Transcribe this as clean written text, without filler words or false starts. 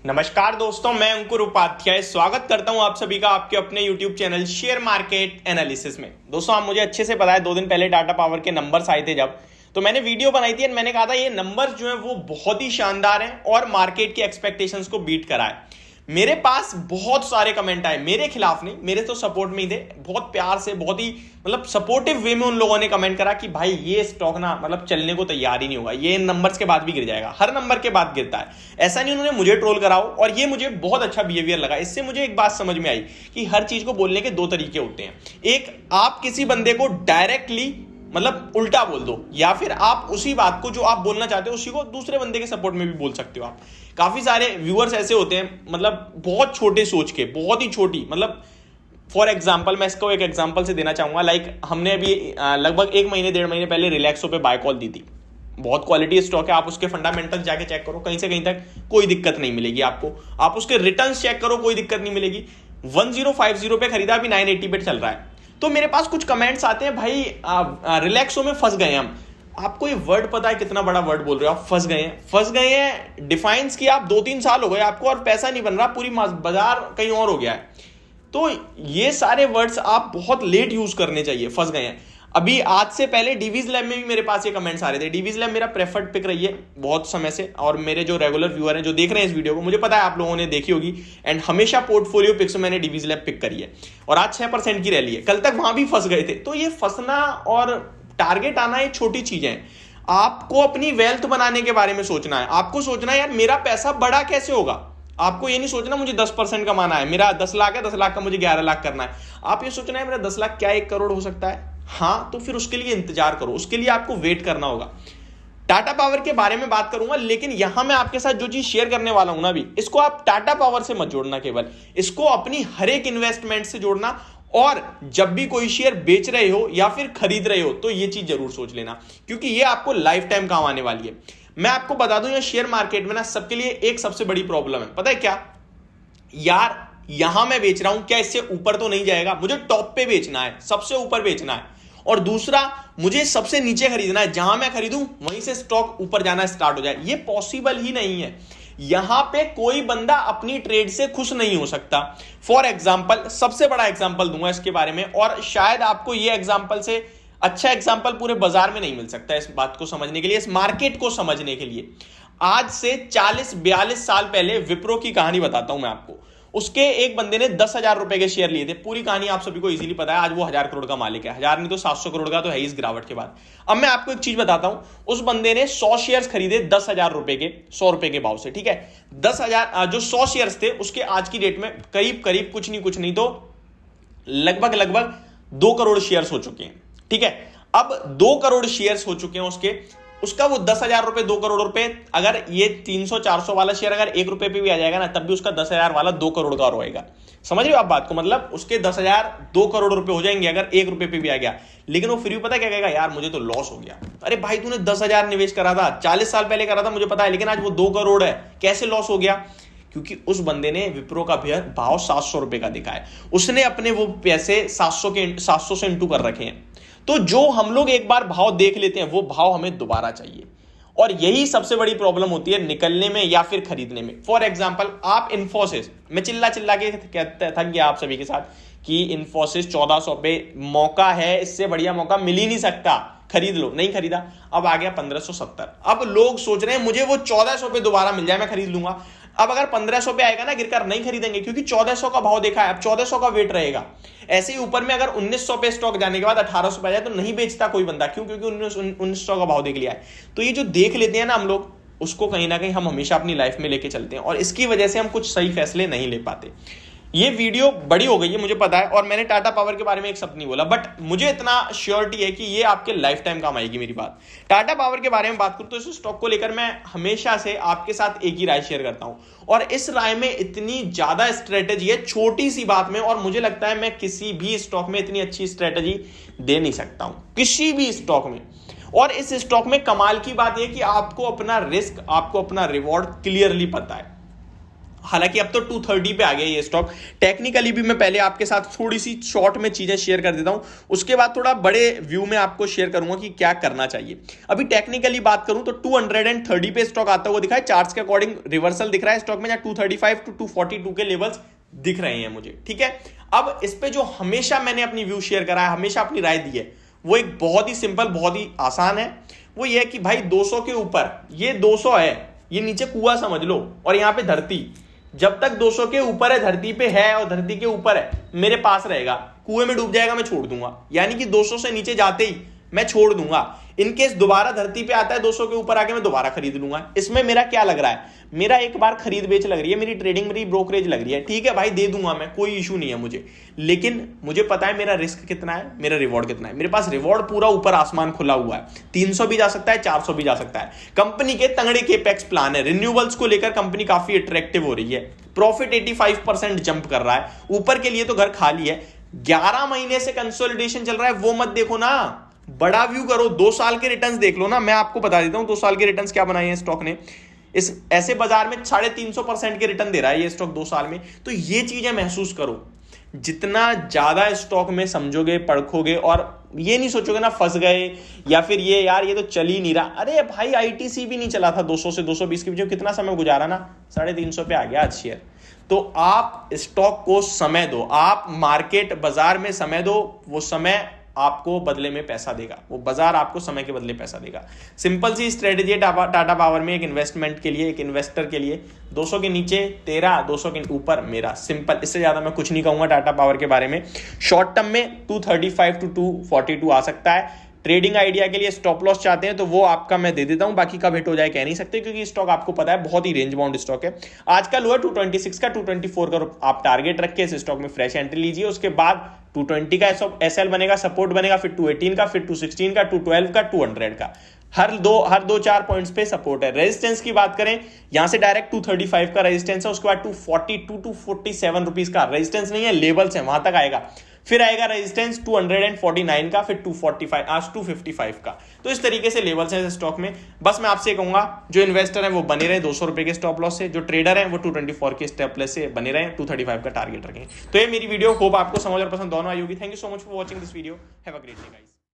नमस्कार दोस्तों, मैं अंकुर उपाध्याय स्वागत करता हूं आप सभी का आपके अपने YouTube channel share market analysis में। दोस्तों, आप मुझे अच्छे से पता है 2 दिन पहले टाटा पावर के नंबर्स आए थे जब, तो मैंने वीडियो बनाई थी और मैंने कहा था ये नंबर्स जो है वो बहुत ही शानदार हैं और मार्केट के एक्सपेक्टेशंस को बीट कराए। मेरे पास बहुत सारे कमेंट आए, मेरे खिलाफ नहीं, मेरे तो सपोर्ट में ही थे। बहुत प्यार से, बहुत ही सपोर्टिव वे में उन लोगों ने कमेंट करा कि भाई ये स्टॉक ना चलने को तैयार ही नहीं होगा, ये इन नंबर्स के बाद भी गिर जाएगा, हर नंबर के बाद गिरता है। ऐसा नहीं उन्होंने मुझे ट्रोल कराओ, और ये मुझे बहुत अच्छा बिहेवियर लगा। इससे मुझे एक बात समझ में आई कि हर चीज को बोलने के 2 तरीके होते हैं। एक, आप किसी बंदे को डायरेक्टली उल्टा बोल दो, या फिर आप उसी बात को जो आप बोलना चाहते हो उसी को दूसरे बंदे के सपोर्ट में भी बोल सकते हो। आप काफी सारे व्यूअर्स ऐसे होते हैं बहुत छोटे सोच के, बहुत ही छोटी फॉर एग्जाम्पल मैं इसको एक एग्जाम्पल से देना चाहूंगा। हमने अभी लगभग 1 महीने 1.5 महीने पहले रिलैक्सो पे बाय कॉल दी थी। बहुत क्वालिटी स्टॉक है, आप उसके फंडामेंटल्स जाके चेक करो, कहीं से कहीं तक कोई दिक्कत नहीं मिलेगी आपको। आप उसके रिटर्न्स चेक करो, कोई दिक्कत नहीं मिलेगी। 1050 पे खरीदा, अभी 980 पे चल रहा है। तो मेरे पास कुछ कमेंट्स आते हैं, भाई रिलैक्सो में फंस गए हम। आपको ये वर्ड पता है कितना बड़ा वर्ड बोल रहे हो आप? फंस गए हैं डिफाइंस किया आप 2-3 साल हो गए आपको और पैसा नहीं बन रहा, पूरी बाजार कहीं और हो गया है। तो ये सारे वर्ड्स आप बहुत लेट यूज करने चाहिए। फंस गए हैं। अभी आज से पहले डीवीज लैब में भी मेरे पास ये कमेंट्स आ रहे थे। डीवीज लैब मेरा प्रेफर्ड पिक रही है बहुत समय से, और मेरे जो रेगुलर व्यूअर हैं जो देख रहे हैं इस वीडियो को, मुझे पता है आप लोगों ने देखी होगी, एंड हमेशा पोर्टफोलियो पिक्स में मैंने डीवीज लैब पिक करी है, और आज 6% की रैली है। कल तक वहां भी फंस गए थे। तो ये फंसना और टारगेट आना ये छोटी चीजें हैं। आपको अपनी वेल्थ बनाने के बारे में सोचना है। आपको सोचना है यार मेरा पैसा बड़ा कैसे होगा। आपको ये नहीं सोचना मुझे 10% कमाना है, मेरा 10 लाख है, 10 लाख का मुझे 11 लाख करना है। आप ये सोचना है मेरा 10 लाख क्या 1 करोड़ हो सकता है। हाँ, तो फिर उसके लिए इंतजार करो, उसके लिए आपको वेट करना होगा। टाटा पावर के बारे में बात करूंगा, लेकिन यहां मैं आपके साथ जो चीज शेयर करने वाला हूं ना, अभी इसको आप टाटा पावर से मत जोड़ना, केवल इसको अपनी हर एक इन्वेस्टमेंट से जोड़ना। और जब भी कोई शेयर बेच रहे हो या फिर खरीद रहे हो तो ये चीज जरूर सोच लेना, क्योंकि ये आपको लाइफ टाइम काम आने वाली है। मैं आपको बता दूं, ये शेयर मार्केट में ना सबके लिए एक सबसे बड़ी प्रॉब्लम है, पता है क्या? यार यहां मैं बेच रहा हूं, क्या इससे ऊपर तो नहीं जाएगा? मुझे टॉप पे बेचना है, सबसे ऊपर बेचना है। और दूसरा, मुझे सबसे नीचे खरीदना है, जहां मैं खरीदूं वहीं से स्टॉक ऊपर जाना स्टार्ट हो जाए। ये पॉसिबल ही नहीं है। यहां पे कोई बंदा अपनी ट्रेड से खुश नहीं हो सकता। फॉर एग्जाम्पल, सबसे बड़ा एग्जाम्पल दूंगा इसके बारे में, और शायद आपको ये एग्जाम्पल से अच्छा एग्जाम्पल पूरे बाजार में नहीं मिल सकता इस बात को समझने के लिए, इस मार्केट को समझने के लिए। आज से 40-42 साल पहले विप्रो की कहानी बताता हूं मैं आपको। उसके एक बंदे ने 10,000 रुपए के शेयर लिए थे। पूरी कहानी आप सभी को इजीली पता है। आज वो 1000 करोड़ का मालिक है। 1000 नहीं तो 700 करोड़ का तो है इस गिरावट के बाद। अब मैं आपको एक चीज बताता हूं। उस बंदे ने 100 शेयर्स खरीदे 10,000 रुपए के, 100 रुपए के भाव से, ठीक है। 10,000 जो 100 शेयर्स थे उसके आज की डेट में करीब करीब कुछ नहीं तो लगभग 2 करोड़ शेयर्स हो चुके हैं, ठीक है। अब 2 करोड़ शेयर्स हो चुके हैं उसका वो 10,000 रुपए, 2 करोड़ रुपए, अगर ये 300-400 वाला शेयर अगर 1 रुपए पे भी आ जाएगा ना, तब भी उसका 10,000 वाला 2 करोड़ का रहेगा। समझ रहे हो आप बात को? उसके 10,000 2 करोड़ रुपए हो जाएंगे अगर 1 रुपए पे भी आ गया। लेकिन वो फिर भी पता क्या कहेगा? यार मुझे तो लॉस हो गया। अरे भाई, तूने 10,000 निवेश करा था, 40 साल पहले करा था, मुझे पता है, लेकिन आज वो 2 करोड़ है, कैसे लॉस हो गया? क्योंकि उस बंदे ने विप्रो का भाव 700 रुपए का दिखा है। उसने अपने वो पैसे 700 से इंटू कर रखे हैं। तो जो हम लोग एक बार भाव देख लेते हैं वो भाव हमें दोबारा चाहिए, और यही सबसे बड़ी प्रॉब्लम होती है निकलने में या फिर खरीदने में। फॉर एग्जांपल, आप इन्फोसिस, मैं चिल्ला के थक गया आप सभी के साथ कि इन्फोसिस 1400 पे मौका है, इससे बढ़िया मौका मिल ही नहीं सकता, खरीद लो। नहीं खरीदा, अब आ गया 1570। अब लोग सोच रहे हैं मुझे वो 1400 पे दोबारा मिल जाए, मैं खरीद लूंगा। अब अगर 1500 पे आएगा ना गिरकर, नहीं खरीदेंगे, क्योंकि 1400 का भाव देखा है, अब 1400 का वेट रहेगा। ऐसे ही ऊपर में अगर 1900 पे स्टॉक जाने के बाद 1800 पे आ जाए तो नहीं बेचता कोई बंदा। क्यों? क्योंकि 1900 का भाव देख लिया है। तो ये जो देख लेते हैं ना हम लोग, उसको कहीं ना कहीं हम हमेशा अपनी लाइफ में लेके चलते हैं, और इसकी वजह से हम कुछ सही फैसले नहीं ले पाते। ये वीडियो बड़ी हो गई है मुझे पता है, और मैंने टाटा पावर के बारे में एक शब्द नहीं बोला, बट मुझे इतना श्योरिटी है कि ये आपके लाइफ टाइम काम आएगी मेरी बात। टाटा पावर के बारे में बात करूं तो इस स्टॉक को लेकर मैं हमेशा से आपके साथ एक ही राय शेयर करता हूं, और इस राय में इतनी ज्यादा स्ट्रेटेजी है छोटी सी बात में, और मुझे लगता है मैं किसी भी स्टॉक में इतनी अच्छी स्ट्रेटेजी दे नहीं सकता हूं, किसी भी स्टॉक में। और इस स्टॉक में कमाल की बात यह कि आपको अपना रिस्क, आपको अपना रिवॉर्ड क्लियरली पता है। हालांकि अब तो 230 पे आ गया ये स्टॉक। टेक्निकली भी मैं पहले आपके साथ थोड़ी सी शॉर्ट में चीजें शेयर कर देता हूं, उसके बाद थोड़ा बड़े व्यू में आपको शेयर करूंगा कि क्या करना चाहिए। अभी टेक्निकली बात करूं तो 230 पे स्टॉक आता हुआ दिखा है, चार्ट्स के अकॉर्डिंग रिवर्सल दिख रहा है स्टॉक में, जहां 235 टू 242 के लेवल्स दिख रहे हैं मुझे, ठीक है। अब इस पे जो हमेशा मैंने अपनी व्यू शेयर करा है, हमेशा अपनी राय दी है, वो एक बहुत ही सिंपल, बहुत ही आसान है। वो ये है कि भाई 200 के ऊपर, ये 200 है, ये नीचे कुआं समझ लो और यहां पे धरती, जब तक 200 के ऊपर है, धरती पे है और धरती के ऊपर है, मेरे पास रहेगा। कुएं में डूब जाएगा मैं छोड़ दूंगा, यानी कि 200 से नीचे जाते ही मैं छोड़ दूंगा। इनकेस दोबारा धरती पे आता है 200 के ऊपर आके, मैं दोबारा खरीद लूंगा। इसमें मेरा क्या लग रहा है, मेरा एक बार खरीद बेच लग रही है, मेरी ट्रेडिंग, मेरी ब्रोकरेज लग रही है, ठीक है भाई दे दूंगा मैं, कोई इशू नहीं है मुझे। लेकिन मुझे पता है मेरा रिस्क कितना है, मेरा रिवॉर्ड कितना है। मेरे पास रिवॉर्ड पूरा ऊपर आसमान खुला हुआ है, 300 भी जा सकता है, 400 भी जा सकता है। कंपनी के तंगड़े केपेक्स प्लान है, रिन्यूएबल्स को लेकर कंपनी काफी अट्रैक्टिव हो रही है, प्रॉफिट 85% जंप कर रहा है, ऊपर के लिए तो घर खाली है। 11 महीने से कंसोलिडेशन चल रहा है, वो मत देखो ना, बड़ा व्यू करो, 2 साल के रिटर्न्स देख लो ना। मैं आपको बता देता हूं 2 साल के रिटर्न्स क्या बनाए हैं स्टॉक ने। इस ऐसे बाजार में 350% के रिटर्न दे रहा है ये स्टॉक 2 साल में। तो ये चीजें महसूस करो, जितना ज्यादा स्टॉक में समझोगे, परखोगे और ये नहीं सोचोगे ना फंस गए या फिर ये यार ये तो चल ही नहीं रहा। अरे भाई आईटीसी भी नहीं चला था 200 से 220 के बीच, कितना समय गुजारा ना, 350 पे आ गया आज शेयर। तो आप स्टॉक को समय दो, आप मार्केट बाजार में समय दो, वो समय आपको बदले में पैसा देगा, वो बाजार आपको समय के बदले पैसा देगा। सिंपल सी स्ट्रेटेजी है टाटा पावर में, एक इन्वेस्टमेंट के लिए, एक इन्वेस्टर के लिए। 200 के नीचे तेरा, 200 के ऊपर मेरा, सिंपल, इससे ज्यादा मैं कुछ नहीं कहूंगा टाटा पावर के बारे में। शॉर्ट टर्म में 235 टू 242 आ सकता है। ट्रेडिंग आइडिया के लिए स्टॉप लॉस चाहते हैं तो वो आपका मैं दे देता हूं, बाकी कब हिट हो जाए कह नहीं सकते, क्योंकि स्टॉक आपको पता है बहुत ही रेंज बाउंड स्टॉक है। आज का लो है 226 का, 224 का आप टारगेट रख के इस स्टॉक में फ्रेश एंट्री लीजिए। उसके बाद 220 का एसएल बनेगा, सपोर्ट बनेगा, फिर 218 का, फिर 216 का, 212 का, 200 का। हर दो 4 पॉइंट्स पे सपोर्ट है। रेजिस्टेंस की बात करें, यहां से डायरेक्ट 235 का रेजिस्टेंस है, उसके बाद 242 टू 47 रुपीज का रेजिस्टेंस नहीं है, लेवल्स है, वहां तक आएगा। फिर आएगा रेजिस्टेंस 249 का, फिर 245, आज 255 का। तो इस तरीके से लेवल्स हैं स्टॉक में। बस मैं आपसे कहूंगा जो इन्वेस्टर है वो बने रहे 200 रुपए के स्टॉप लॉस से, जो ट्रेडर है वो 224 के स्टॉप लॉस से बने रहे, 235 का टारगेट रखें। तो ये मेरी वीडियो, होप आपको समझ और पसंद दोनों आई होगी। Thank you so much for watching this video, have a great day guys.